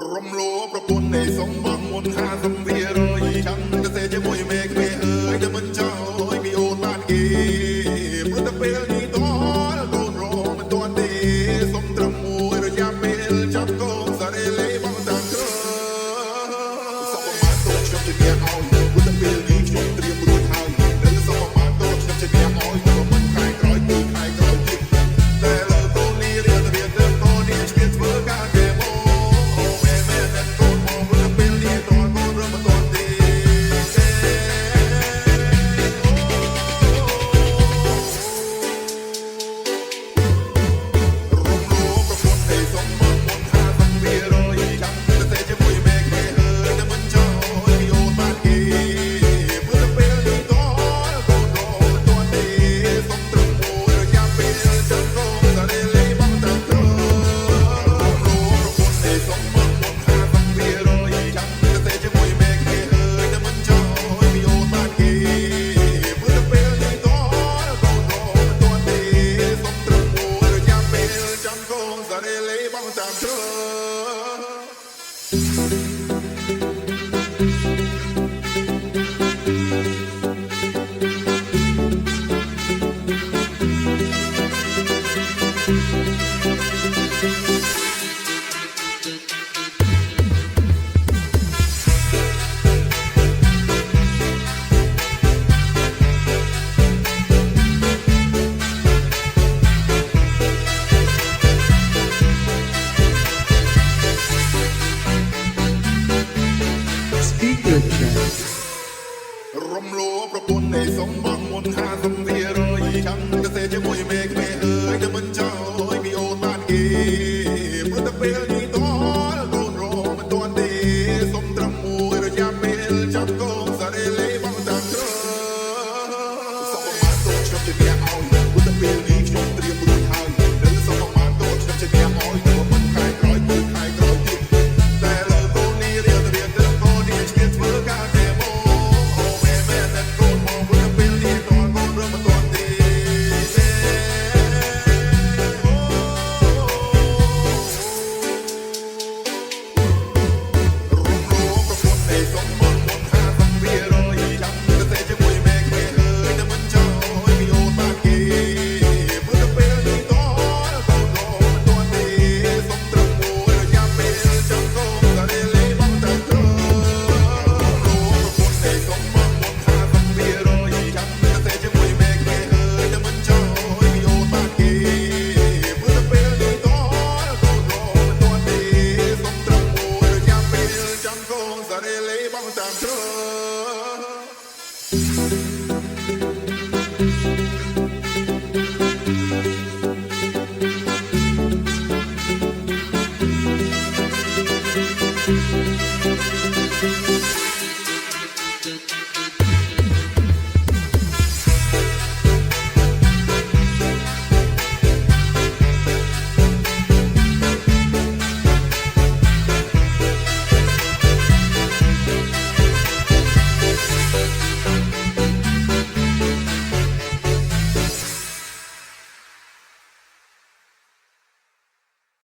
រំលោភប្រពន្ធនៃសំបងមុន50%ចាំកសេជាមួយមេឃមេអើយតែមិនចោលពីអូនបានគេព្រោះតែពេលនេះតលកូនរងមិនទាន់ទេសុំត្រឹមមួយរយៈពេលចាប់កូនសារេលេបងតាមក្រសុំប្រមាណតូចខ្ញុំជាអ្នកឲ្យព្រោះតែពេលនេះខ្ញុំត្រៀមរួចហើយដែលសុំប្រមាណតូចខ្ញុំជាអ្នកឲ្យព្រោះមិនខែក្រោយគឺខែក្រោយទៀតតែលើកូននេះរៀនទៅកូននេះឆ្លៀតធ្វើការគេមរំលោភប្រពន្ធនៃសំបងមុន50%ចាំកសេជាមួយមេឃមេអើយតែមិនចោលពីអូនបានគេព្រោះតែពេលនេះ